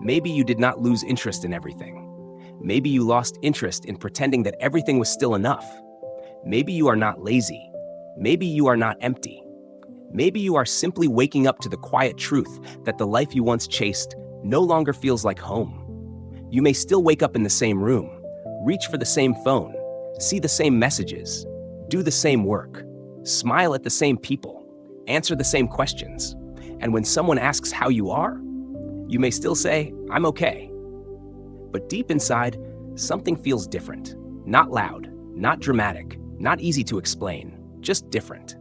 Maybe you did not lose interest in everything. Maybe you lost interest in pretending that everything was still enough. Maybe you are not lazy. Maybe you are not empty. Maybe you are simply waking up to the quiet truth that the life you once chased no longer feels like home. You may still wake up in the same room, reach for the same phone, see the same messages, do the same work, smile at the same people, answer the same questions. And when someone asks how you are, you may still say, "I'm okay." But deep inside, something feels different. Not loud, not dramatic, not easy to explain, just different.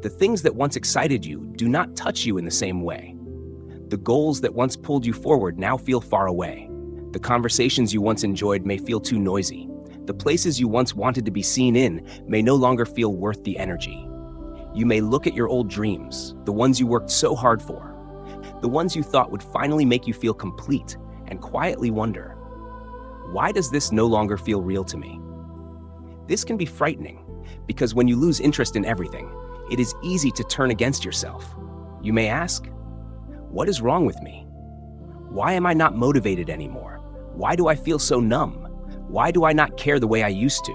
The things that once excited you do not touch you in the same way. The goals that once pulled you forward now feel far away. The conversations you once enjoyed may feel too noisy. The places you once wanted to be seen in may no longer feel worth the energy. You may look at your old dreams, the ones you worked so hard for, the ones you thought would finally make you feel complete, and quietly wonder, why does this no longer feel real to me? This can be frightening, because when you lose interest in everything, it is easy to turn against yourself. You may ask, what is wrong with me? Why am I not motivated anymore? Why do I feel so numb? Why do I not care the way I used to?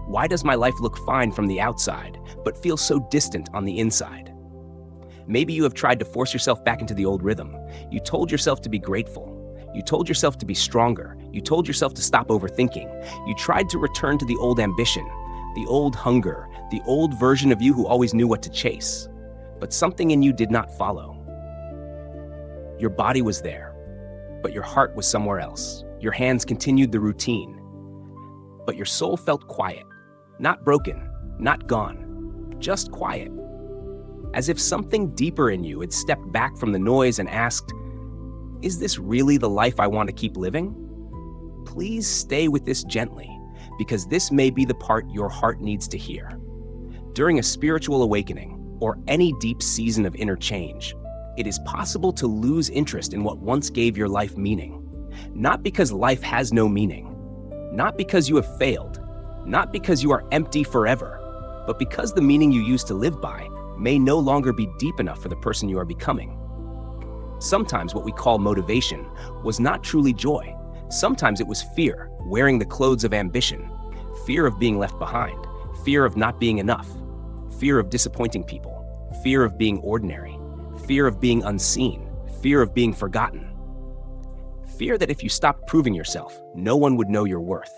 Why does my life look fine from the outside, but feel so distant on the inside? Maybe you have tried to force yourself back into the old rhythm. You told yourself to be grateful. You told yourself to be stronger. You told yourself to stop overthinking. You tried to return to the old ambition, the old hunger, the old version of you who always knew what to chase. But something in you did not follow. Your body was there, but your heart was somewhere else. Your hands continued the routine, but your soul felt quiet, not broken, not gone, just quiet. As if something deeper in you had stepped back from the noise and asked, is this really the life I want to keep living? Please stay with this gently, because this may be the part your heart needs to hear. During a spiritual awakening, or any deep season of inner change, it is possible to lose interest in what once gave your life meaning. Not because life has no meaning, not because you have failed, not because you are empty forever, but because the meaning you used to live by may no longer be deep enough for the person you are becoming. Sometimes what we call motivation was not truly joy. Sometimes it was fear, wearing the clothes of ambition, fear of being left behind, fear of not being enough, fear of disappointing people, fear of being ordinary, fear of being unseen, fear of being forgotten. Fear that if you stopped proving yourself, no one would know your worth.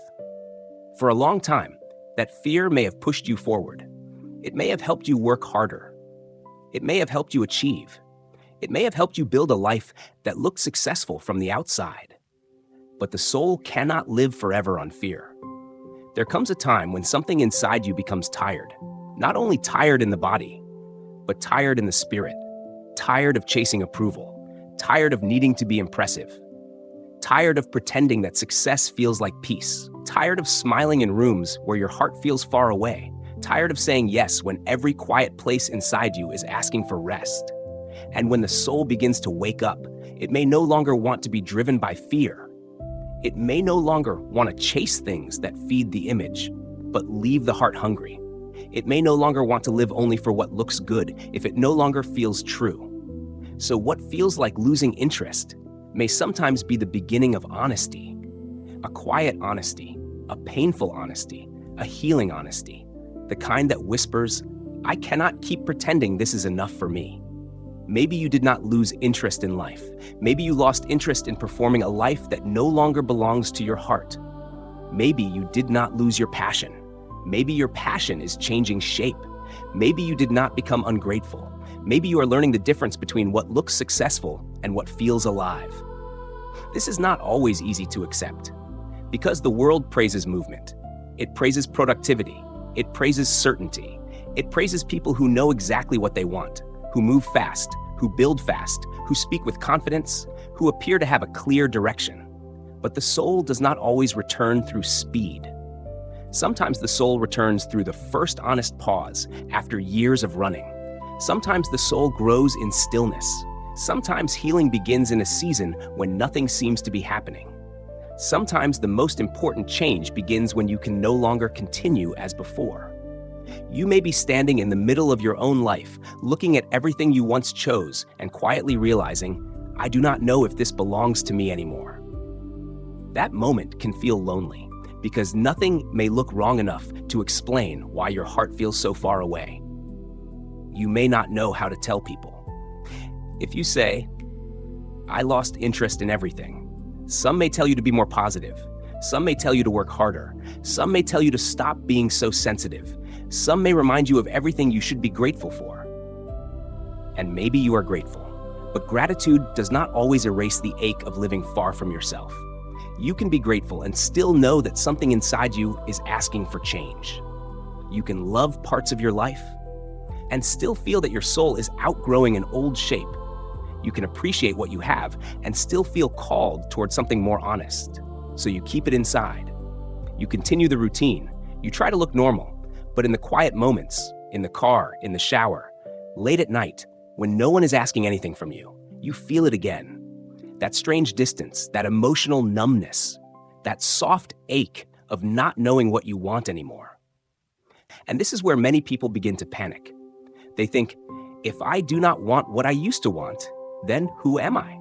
For a long time, that fear may have pushed you forward. It may have helped you work harder. It may have helped you achieve. It may have helped you build a life that looked successful from the outside. But the soul cannot live forever on fear. There comes a time when something inside you becomes tired. Not only tired in the body, but tired in the spirit. Tired of chasing approval. Tired of needing to be impressive. Tired of pretending that success feels like peace. Tired of smiling in rooms where your heart feels far away. Tired of saying yes when every quiet place inside you is asking for rest. And when the soul begins to wake up, it may no longer want to be driven by fear. It may no longer want to chase things that feed the image, but leave the heart hungry. It may no longer want to live only for what looks good if it no longer feels true. So what feels like losing interest may sometimes be the beginning of honesty. A quiet honesty, a painful honesty, a healing honesty. The kind that whispers, I cannot keep pretending this is enough for me. Maybe you did not lose interest in life. Maybe you lost interest in performing a life that no longer belongs to your heart. Maybe you did not lose your passion. Maybe your passion is changing shape. Maybe you did not become ungrateful. Maybe you are learning the difference between what looks successful and what feels alive. This is not always easy to accept, because the world praises movement. It praises productivity. It praises certainty. It praises people who know exactly what they want, who move fast, who build fast, who speak with confidence, who appear to have a clear direction. But the soul does not always return through speed. Sometimes the soul returns through the first honest pause after years of running. Sometimes the soul grows in stillness. Sometimes healing begins in a season when nothing seems to be happening. Sometimes the most important change begins when you can no longer continue as before. You may be standing in the middle of your own life, looking at everything you once chose and quietly realizing, I do not know if this belongs to me anymore. That moment can feel lonely because nothing may look wrong enough to explain why your heart feels so far away. You may not know how to tell people. If you say, I lost interest in everything, some may tell you to be more positive. Some may tell you to work harder. Some may tell you to stop being so sensitive. Some may remind you of everything you should be grateful for. And maybe you are grateful, but gratitude does not always erase the ache of living far from yourself. You can be grateful and still know that something inside you is asking for change. You can love parts of your life and still feel that your soul is outgrowing an old shape. You can appreciate what you have and still feel called towards something more honest. So you keep it inside. You continue the routine. You try to look normal, but in the quiet moments, in the car, in the shower, late at night, when no one is asking anything from you, you feel it again. That strange distance, that emotional numbness, that soft ache of not knowing what you want anymore. And this is where many people begin to panic. They think, if I do not want what I used to want, then who am I?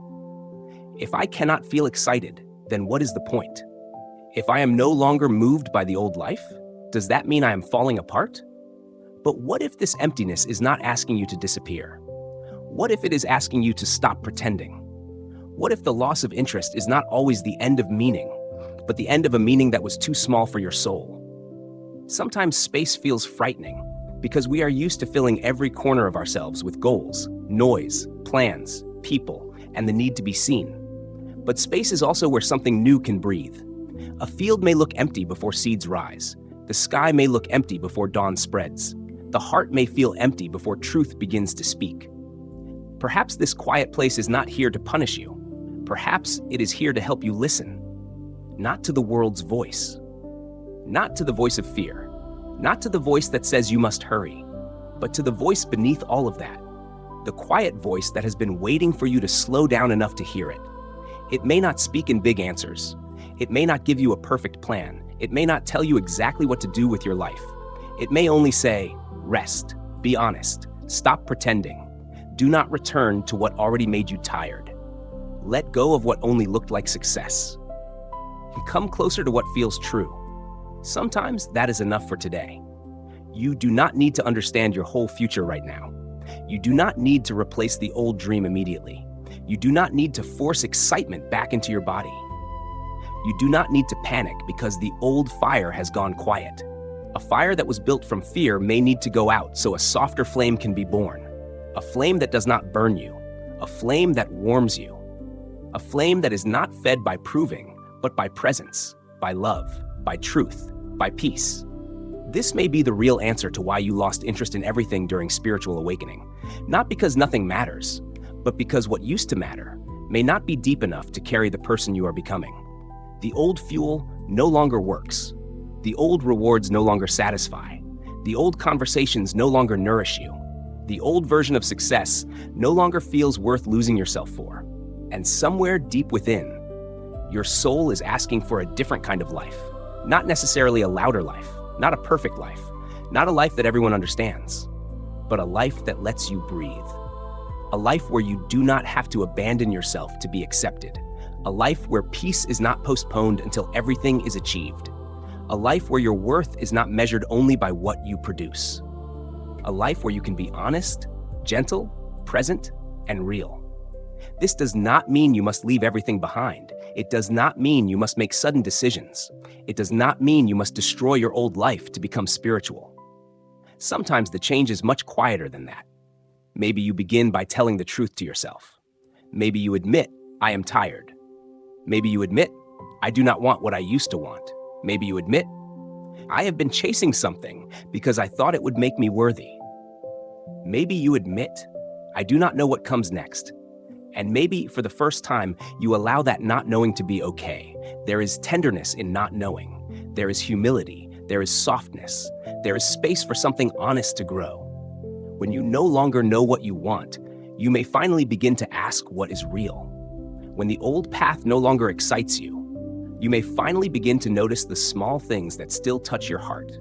If I cannot feel excited, then what is the point? If I am no longer moved by the old life, does that mean I am falling apart? But what if this emptiness is not asking you to disappear? What if it is asking you to stop pretending? What if the loss of interest is not always the end of meaning, but the end of a meaning that was too small for your soul? Sometimes space feels frightening because we are used to filling every corner of ourselves with goals, noise, plans, people, and the need to be seen. But space is also where something new can breathe. A field may look empty before seeds rise. The sky may look empty before dawn spreads. The heart may feel empty before truth begins to speak. Perhaps this quiet place is not here to punish you. Perhaps it is here to help you listen. Not to the world's voice. Not to the voice of fear. Not to the voice that says you must hurry. But to the voice beneath all of that. The quiet voice that has been waiting for you to slow down enough to hear it. It may not speak in big answers. It may not give you a perfect plan. It may not tell you exactly what to do with your life. It may only say, rest, be honest, stop pretending. Do not return to what already made you tired. Let go of what only looked like success. And come closer to what feels true. Sometimes that is enough for today. You do not need to understand your whole future right now. You do not need to replace the old dream immediately. You do not need to force excitement back into your body. You do not need to panic because the old fire has gone quiet. A fire that was built from fear may need to go out so a softer flame can be born. A flame that does not burn you. A flame that warms you. A flame that is not fed by proving, but by presence, by love, by truth, by peace. This may be the real answer to why you lost interest in everything during spiritual awakening. Not because nothing matters, but because what used to matter may not be deep enough to carry the person you are becoming. The old fuel no longer works. The old rewards no longer satisfy. The old conversations no longer nourish you. The old version of success no longer feels worth losing yourself for. And somewhere deep within, your soul is asking for a different kind of life. Not necessarily a louder life, not a perfect life, not a life that everyone understands, but a life that lets you breathe. A life where you do not have to abandon yourself to be accepted. A life where peace is not postponed until everything is achieved. A life where your worth is not measured only by what you produce. A life where you can be honest, gentle, present, and real. This does not mean you must leave everything behind. It does not mean you must make sudden decisions. It does not mean you must destroy your old life to become spiritual. Sometimes the change is much quieter than that. Maybe you begin by telling the truth to yourself. Maybe you admit, I am tired. Maybe you admit, I do not want what I used to want. Maybe you admit, I have been chasing something because I thought it would make me worthy. Maybe you admit, I do not know what comes next. And maybe for the first time, you allow that not knowing to be okay. There is tenderness in not knowing. There is humility. There is softness. There is space for something honest to grow. When you no longer know what you want, you may finally begin to ask what is real. When the old path no longer excites you, you may finally begin to notice the small things that still touch your heart.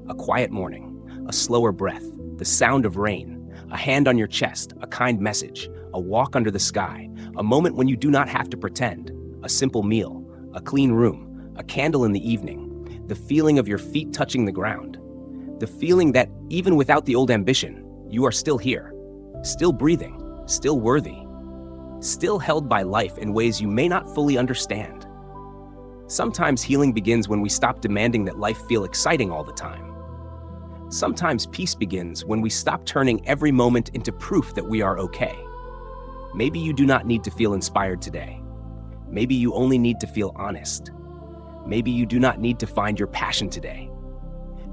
A quiet morning, a slower breath, the sound of rain, A hand on your chest, a kind message, a walk under the sky, a moment when you do not have to pretend, a simple meal, a clean room, a candle in the evening, the feeling of your feet touching the ground, the feeling that even without the old ambition, you are still here, still breathing, still worthy, still held by life in ways you may not fully understand. Sometimes healing begins when we stop demanding that life feel exciting all the time. Sometimes peace begins when we stop turning every moment into proof that we are okay. Maybe you do not need to feel inspired today. Maybe you only need to feel honest. Maybe you do not need to find your passion today.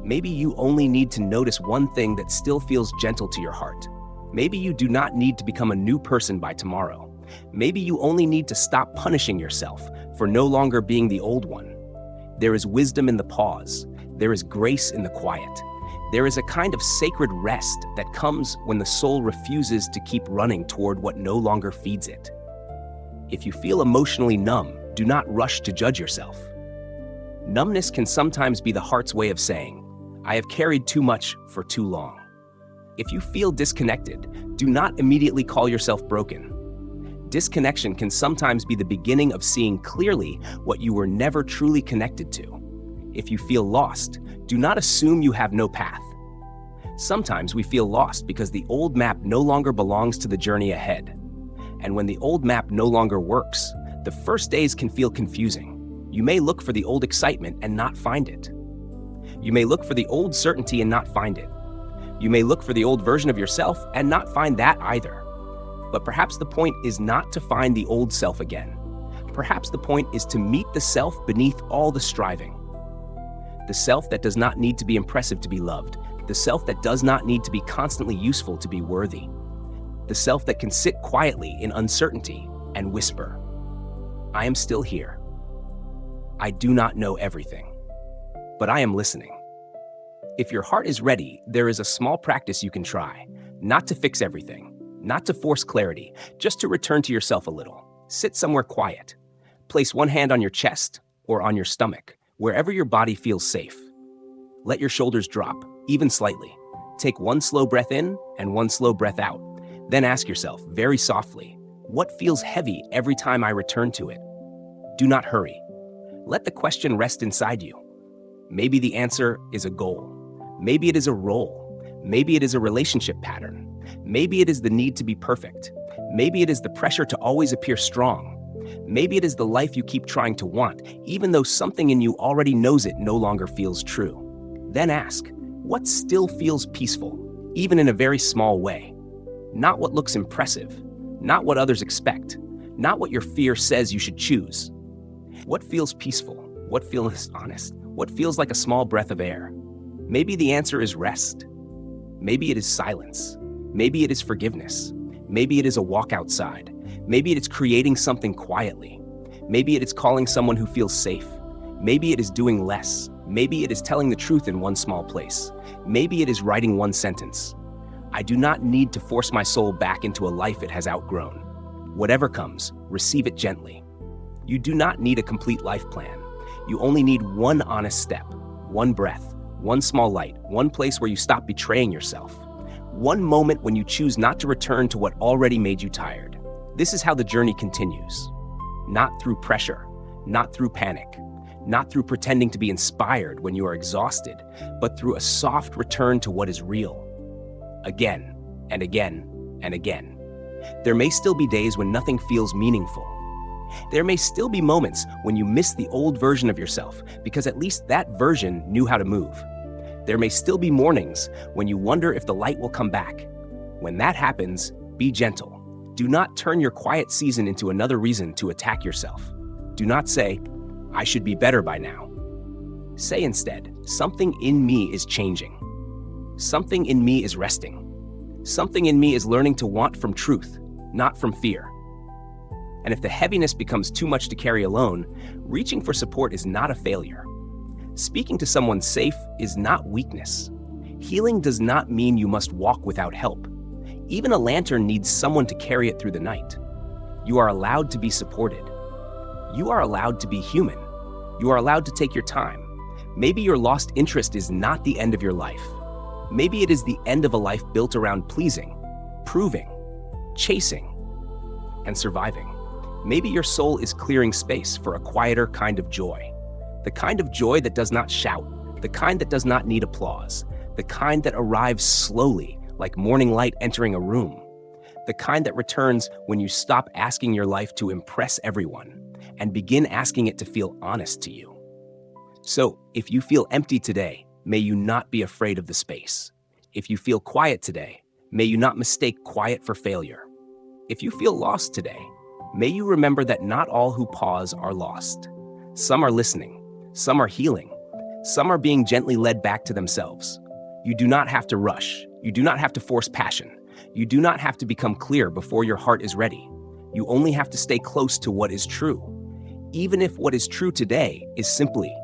Maybe you only need to notice one thing that still feels gentle to your heart. Maybe you do not need to become a new person by tomorrow. Maybe you only need to stop punishing yourself for no longer being the old one. There is wisdom in the pause. There is grace in the quiet. There is a kind of sacred rest that comes when the soul refuses to keep running toward what no longer feeds it. If you feel emotionally numb, do not rush to judge yourself. Numbness can sometimes be the heart's way of saying, I have carried too much for too long. If you feel disconnected, do not immediately call yourself broken. Disconnection can sometimes be the beginning of seeing clearly what you were never truly connected to. If you feel lost, do not assume you have no path. Sometimes we feel lost because the old map no longer belongs to the journey ahead. And when the old map no longer works, the first days can feel confusing. You may look for the old excitement and not find it. You may look for the old certainty and not find it. You may look for the old version of yourself and not find that either. But perhaps the point is not to find the old self again. Perhaps the point is to meet the self beneath all the striving. The self that does not need to be impressive to be loved. The self that does not need to be constantly useful to be worthy. The self that can sit quietly in uncertainty and whisper, I am still here. I do not know everything, but I am listening. If your heart is ready, there is a small practice you can try, not to fix everything, not to force clarity, just to return to yourself a little. Sit somewhere quiet. Place one hand on your chest or on your stomach, wherever your body feels safe. Let your shoulders drop, even slightly. Take one slow breath in and one slow breath out. Then ask yourself, very softly, what feels heavy every time I return to it? Do not hurry. Let the question rest inside you. Maybe the answer is a goal. Maybe it is a role. Maybe it is a relationship pattern. Maybe it is the need to be perfect. Maybe it is the pressure to always appear strong. Maybe it is the life you keep trying to want, even though something in you already knows it no longer feels true. Then ask, what still feels peaceful, even in a very small way? Not what looks impressive, not what others expect, not what your fear says you should choose. What feels peaceful? What feels honest? What feels like a small breath of air? Maybe the answer is rest. Maybe it is silence. Maybe it is forgiveness. Maybe it is a walk outside. Maybe it is creating something quietly. Maybe it is calling someone who feels safe. Maybe it is doing less. Maybe it is telling the truth in one small place. Maybe it is writing one sentence. I do not need to force my soul back into a life it has outgrown. Whatever comes, receive it gently. You do not need a complete life plan. You only need one honest step, one breath, one small light, one place where you stop betraying yourself. One moment when you choose not to return to what already made you tired. This is how the journey continues. Not through pressure, not through panic, not through pretending to be inspired when you are exhausted, but through a soft return to what is real. Again and again and again. There may still be days when nothing feels meaningful. There may still be moments when you miss the old version of yourself because at least that version knew how to move. There may still be mornings when you wonder if the light will come back. When that happens, be gentle. Do not turn your quiet season into another reason to attack yourself. Do not say, I should be better by now. Say instead, something in me is changing. Something in me is resting. Something in me is learning to want from truth, not from fear. And if the heaviness becomes too much to carry alone, reaching for support is not a failure. Speaking to someone safe is not weakness. Healing does not mean you must walk without help. Even a lantern needs someone to carry it through the night. You are allowed to be supported. You are allowed to be human. You are allowed to take your time. Maybe your lost interest is not the end of your life. Maybe it is the end of a life built around pleasing, proving, chasing, and surviving. Maybe your soul is clearing space for a quieter kind of joy. The kind of joy that does not shout, the kind that does not need applause, the kind that arrives slowly, like morning light entering a room. The kind that returns when you stop asking your life to impress everyone and begin asking it to feel honest to you. So, if you feel empty today, may you not be afraid of the space. If you feel quiet today, may you not mistake quiet for failure. If you feel lost today, may you remember that not all who pause are lost. Some are listening, some are healing, some are being gently led back to themselves. You do not have to rush. You do not have to force passion. You do not have to become clear before your heart is ready. You only have to stay close to what is true. Even if what is true today is simply,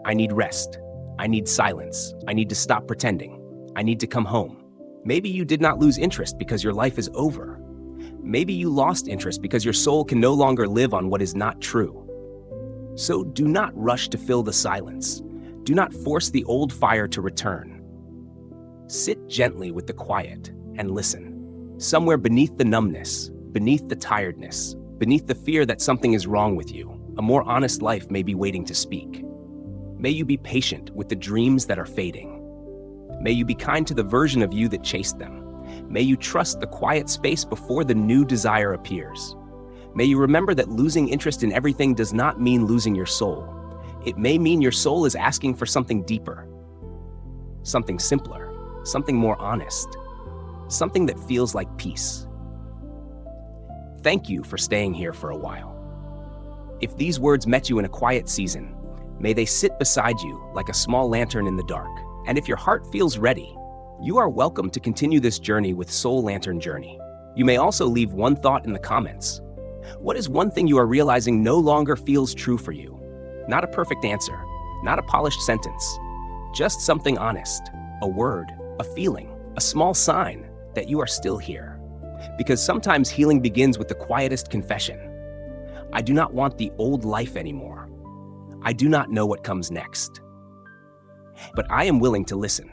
I need rest. I need silence. I need to stop pretending. I need to come home. Maybe you did not lose interest because your life is over. Maybe you lost interest because your soul can no longer live on what is not true. So do not rush to fill the silence. Do not force the old fire to return. Sit gently with the quiet and listen. Somewhere beneath the numbness, beneath the tiredness, beneath the fear that something is wrong with you, a more honest life may be waiting to speak. May you be patient with the dreams that are fading. May you be kind to the version of you that chased them. May you trust the quiet space before the new desire appears. May you remember that losing interest in everything does not mean losing your soul. It may mean your soul is asking for something deeper, something simpler, something more honest, something that feels like peace. Thank you for staying here for a while. If these words met you in a quiet season, may they sit beside you like a small lantern in the dark. And if your heart feels ready, you are welcome to continue this journey with Soul Lantern Journey. You may also leave one thought in the comments. What is one thing you are realizing no longer feels true for you? Not a perfect answer, not a polished sentence, just something honest, a word, a feeling, a small sign that you are still here. Because sometimes healing begins with the quietest confession. I do not want the old life anymore. I do not know what comes next. But I am willing to listen.